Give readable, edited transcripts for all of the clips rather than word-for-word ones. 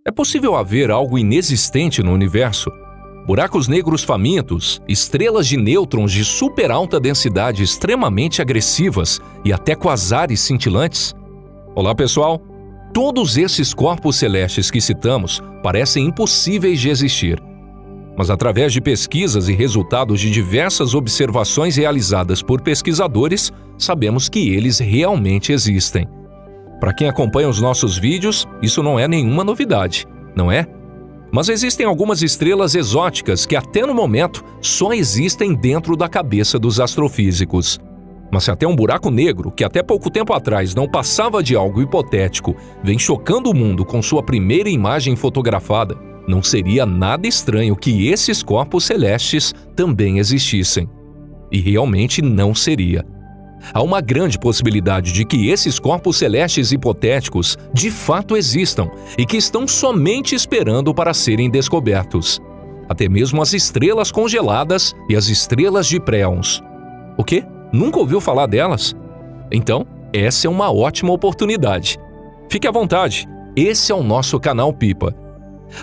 É possível haver algo inexistente no universo? Buracos negros famintos, estrelas de nêutrons de super alta densidade extremamente agressivas e até quasares cintilantes? Olá, pessoal! Todos esses corpos celestes que citamos parecem impossíveis de existir. Mas através de pesquisas e resultados de diversas observações realizadas por pesquisadores, sabemos que eles realmente existem. Para quem acompanha os nossos vídeos, isso não é nenhuma novidade, não é? Mas existem algumas estrelas exóticas que até no momento só existem dentro da cabeça dos astrofísicos. Mas se até um buraco negro, que até pouco tempo atrás não passava de algo hipotético, vem chocando o mundo com sua primeira imagem fotografada, não seria nada estranho que esses corpos celestes também existissem. E realmente não seria. Há uma grande possibilidade de que esses corpos celestes hipotéticos de fato existam e que estão somente esperando para serem descobertos. Até mesmo as estrelas congeladas e as estrelas de Préons. O quê? Nunca ouviu falar delas? Então, essa é uma ótima oportunidade. Fique à vontade, esse é o nosso canal Pipa.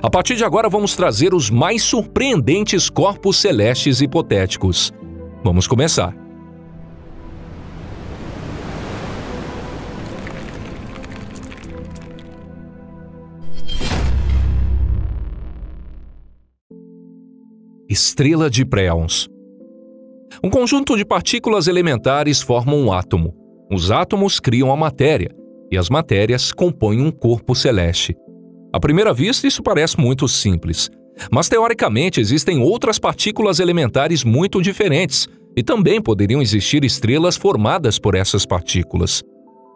A partir de agora vamos trazer os mais surpreendentes corpos celestes hipotéticos. Vamos começar. Estrela de Préons. Um conjunto de partículas elementares forma um átomo. Os átomos criam a matéria, e as matérias compõem um corpo celeste. À primeira vista, isso parece muito simples. Mas, teoricamente, existem outras partículas elementares muito diferentes, e também poderiam existir estrelas formadas por essas partículas.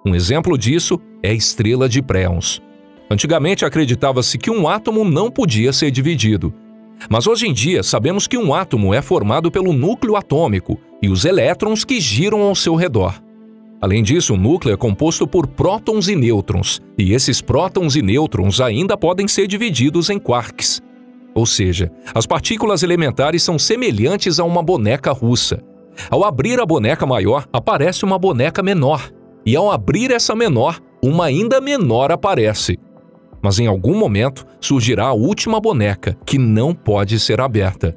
Um exemplo disso é a estrela de Préons. Antigamente, acreditava-se que um átomo não podia ser dividido. Mas hoje em dia sabemos que um átomo é formado pelo núcleo atômico e os elétrons que giram ao seu redor. Além disso, o núcleo é composto por prótons e nêutrons, e esses prótons e nêutrons ainda podem ser divididos em quarks. Ou seja, as partículas elementares são semelhantes a uma boneca russa. Ao abrir a boneca maior, aparece uma boneca menor, e ao abrir essa menor, uma ainda menor aparece. Mas em algum momento surgirá a última boneca, que não pode ser aberta.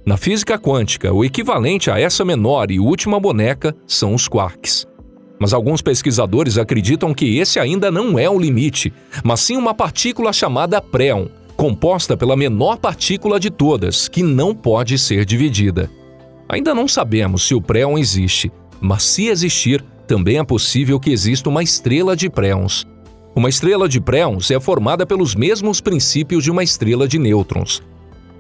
Na física quântica, o equivalente a essa menor e última boneca são os quarks. Mas alguns pesquisadores acreditam que esse ainda não é o limite, mas sim uma partícula chamada préon, composta pela menor partícula de todas, que não pode ser dividida. Ainda não sabemos se o préon existe, mas se existir, também é possível que exista uma estrela de préons. Uma estrela de Préons é formada pelos mesmos princípios de uma estrela de nêutrons.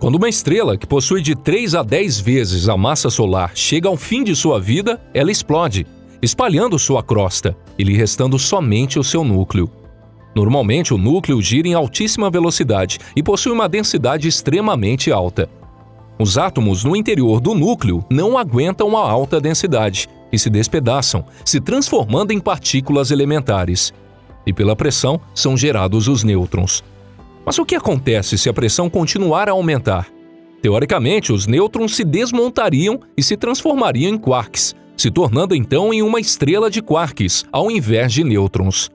Quando uma estrela que possui de 3 a 10 vezes a massa solar chega ao fim de sua vida, ela explode, espalhando sua crosta e lhe restando somente o seu núcleo. Normalmente, o núcleo gira em altíssima velocidade e possui uma densidade extremamente alta. Os átomos no interior do núcleo não aguentam a alta densidade e se despedaçam, se transformando em partículas elementares. E pela pressão são gerados os nêutrons. Mas o que acontece se a pressão continuar a aumentar? Teoricamente, os nêutrons se desmontariam e se transformariam em quarks, se tornando então em uma estrela de quarks, ao invés de nêutrons.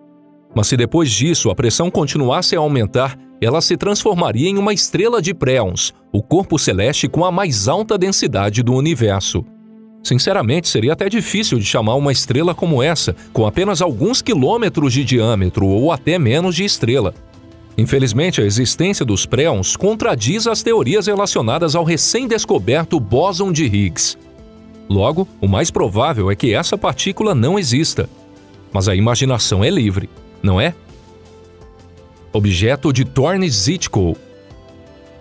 Mas se depois disso a pressão continuasse a aumentar, ela se transformaria em uma estrela de Préons, o corpo celeste com a mais alta densidade do universo. Sinceramente, seria até difícil de chamar uma estrela como essa, com apenas alguns quilômetros de diâmetro ou até menos de estrela. Infelizmente, a existência dos préons contradiz as teorias relacionadas ao recém-descoberto bóson de Higgs. Logo, o mais provável é que essa partícula não exista. Mas a imaginação é livre, não é? Objeto de Thorne-Zytkow.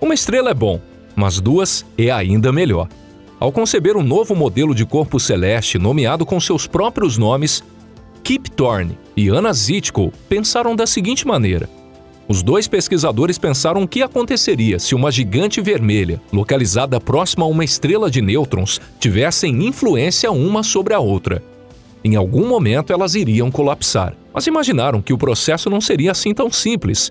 Uma estrela é bom, mas duas é ainda melhor. Ao conceber um novo modelo de corpo celeste nomeado com seus próprios nomes, Kip Thorne e Anna Zytkow pensaram da seguinte maneira. Os dois pesquisadores pensaram o que aconteceria se uma gigante vermelha, localizada próxima a uma estrela de nêutrons, tivessem influência uma sobre a outra. Em algum momento elas iriam colapsar, mas imaginaram que o processo não seria assim tão simples.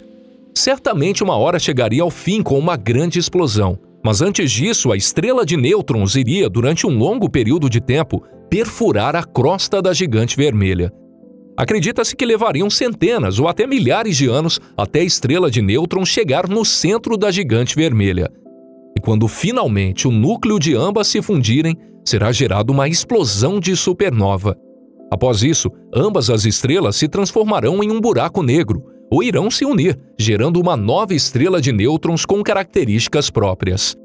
Certamente uma hora chegaria ao fim com uma grande explosão. Mas antes disso, a estrela de nêutrons iria, durante um longo período de tempo, perfurar a crosta da gigante vermelha. Acredita-se que levariam centenas ou até milhares de anos até a estrela de nêutrons chegar no centro da gigante vermelha. E quando finalmente o núcleo de ambas se fundirem, será gerada uma explosão de supernova. Após isso, ambas as estrelas se transformarão em um buraco negro, ou irão se unir, gerando uma nova estrela de nêutrons com características próprias.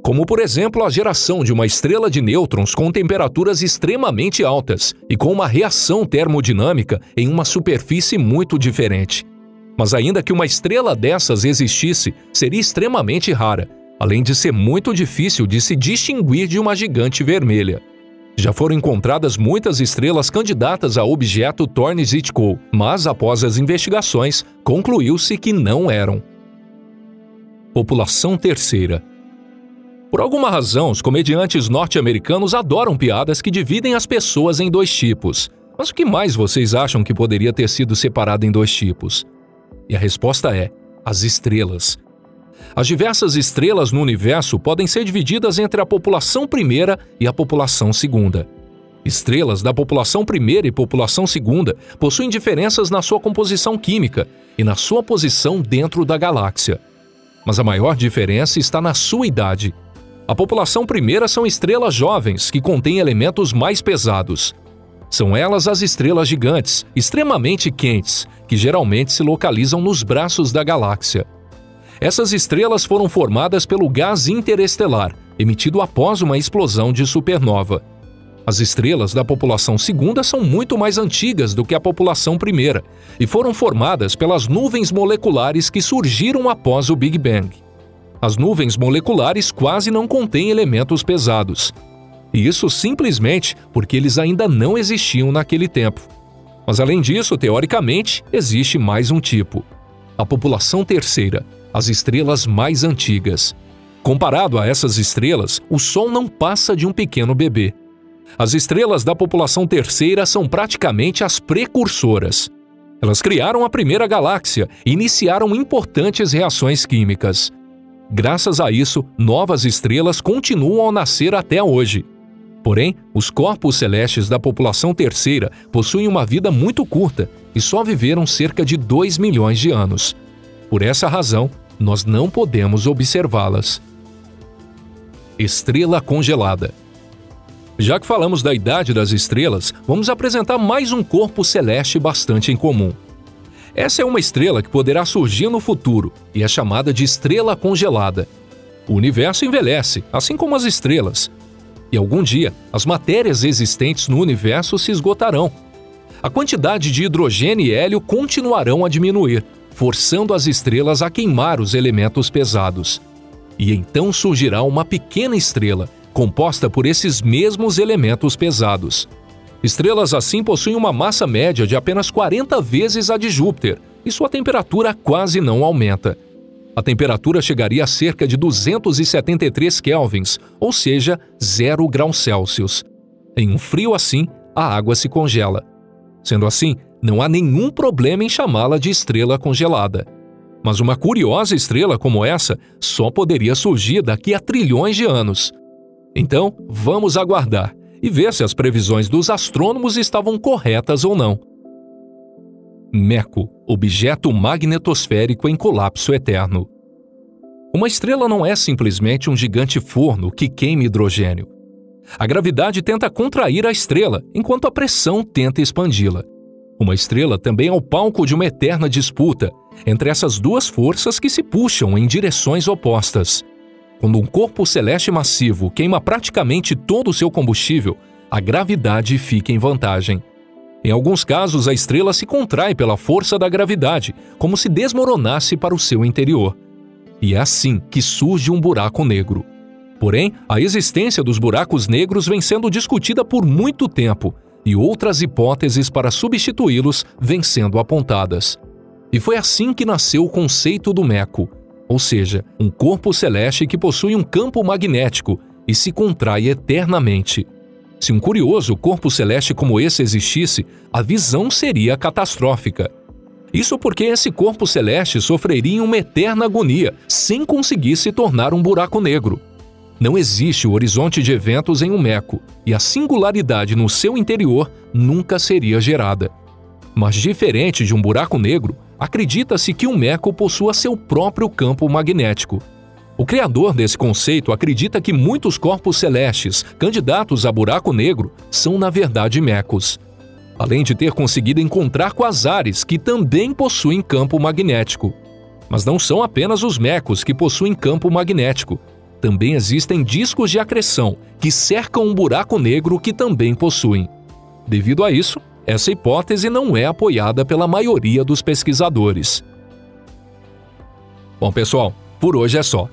Como, por exemplo, a geração de uma estrela de nêutrons com temperaturas extremamente altas e com uma reação termodinâmica em uma superfície muito diferente. Mas ainda que uma estrela dessas existisse, seria extremamente rara, além de ser muito difícil de se distinguir de uma gigante vermelha. Já foram encontradas muitas estrelas candidatas a objeto Thorne-Sitchko, mas após as investigações, concluiu-se que não eram. População terceira. Por alguma razão, os comediantes norte-americanos adoram piadas que dividem as pessoas em dois tipos. Mas o que mais vocês acham que poderia ter sido separado em dois tipos? E a resposta é: as estrelas. As diversas estrelas no universo podem ser divididas entre a população primeira e a população segunda. Estrelas da população primeira e população segunda possuem diferenças na sua composição química e na sua posição dentro da galáxia. Mas a maior diferença está na sua idade. A população primeira são estrelas jovens que contêm elementos mais pesados. São elas as estrelas gigantes, extremamente quentes, que geralmente se localizam nos braços da galáxia. Essas estrelas foram formadas pelo gás interestelar, emitido após uma explosão de supernova. As estrelas da população segunda são muito mais antigas do que a população primeira e foram formadas pelas nuvens moleculares que surgiram após o Big Bang. As nuvens moleculares quase não contêm elementos pesados. E isso simplesmente porque eles ainda não existiam naquele tempo. Mas além disso, teoricamente, existe mais um tipo. A população terceira, as estrelas mais antigas. Comparado a essas estrelas, o Sol não passa de um pequeno bebê. As estrelas da população terceira são praticamente as precursoras. Elas criaram a primeira galáxia e iniciaram importantes reações químicas. Graças a isso, novas estrelas continuam a nascer até hoje. Porém, os corpos celestes da população terceira possuem uma vida muito curta e só viveram cerca de 2 milhões de anos. Por essa razão, nós não podemos observá-las. Estrela congelada. Já que falamos da idade das estrelas, vamos apresentar mais um corpo celeste bastante incomum. Essa é uma estrela que poderá surgir no futuro e é chamada de estrela congelada. O universo envelhece, assim como as estrelas. E algum dia, as matérias existentes no universo se esgotarão. A quantidade de hidrogênio e hélio continuarão a diminuir, forçando as estrelas a queimar os elementos pesados. E então surgirá uma pequena estrela, composta por esses mesmos elementos pesados. Estrelas assim possuem uma massa média de apenas 40 vezes a de Júpiter, e sua temperatura quase não aumenta. A temperatura chegaria a cerca de 273 kelvins, ou seja, 0 graus Celsius. Em um frio assim, a água se congela. Sendo assim, não há nenhum problema em chamá-la de estrela congelada. Mas uma curiosa estrela como essa só poderia surgir daqui a trilhões de anos. Então, vamos aguardar e ver se as previsões dos astrônomos estavam corretas ou não. MECO, objeto magnetosférico em colapso eterno. Uma estrela não é simplesmente um gigante forno que queima hidrogênio. A gravidade tenta contrair a estrela, enquanto a pressão tenta expandi-la. Uma estrela também é o palco de uma eterna disputa entre essas duas forças que se puxam em direções opostas. Quando um corpo celeste massivo queima praticamente todo o seu combustível, a gravidade fica em vantagem. Em alguns casos, a estrela se contrai pela força da gravidade, como se desmoronasse para o seu interior. E é assim que surge um buraco negro. Porém, a existência dos buracos negros vem sendo discutida por muito tempo, e outras hipóteses para substituí-los vêm sendo apontadas. E foi assim que nasceu o conceito do MECO, ou seja, um corpo celeste que possui um campo magnético e se contrai eternamente. Se um curioso corpo celeste como esse existisse, a visão seria catastrófica. Isso porque esse corpo celeste sofreria uma eterna agonia, sem conseguir se tornar um buraco negro. Não existe o horizonte de eventos em um MECO, e a singularidade no seu interior nunca seria gerada. Mas diferente de um buraco negro, acredita-se que um meco possua seu próprio campo magnético. O criador desse conceito acredita que muitos corpos celestes, candidatos a buraco negro, são na verdade mecos. Além de ter conseguido encontrar quasares que também possuem campo magnético. Mas não são apenas os mecos que possuem campo magnético. Também existem discos de acreção que cercam um buraco negro que também possuem. Devido a isso, essa hipótese não é apoiada pela maioria dos pesquisadores. Bom, pessoal, por hoje é só.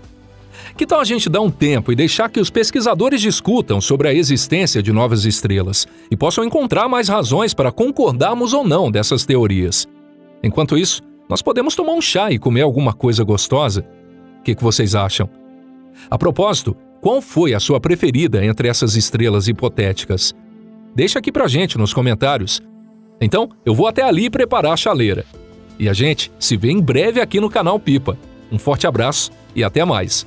Que tal a gente dar um tempo e deixar que os pesquisadores discutam sobre a existência de novas estrelas e possam encontrar mais razões para concordarmos ou não dessas teorias? Enquanto isso, nós podemos tomar um chá e comer alguma coisa gostosa? O que vocês acham? A propósito, qual foi a sua preferida entre essas estrelas hipotéticas? Deixa aqui pra gente nos comentários. Então, eu vou até ali preparar a chaleira. E a gente se vê em breve aqui no canal Pipa. Um forte abraço e até mais!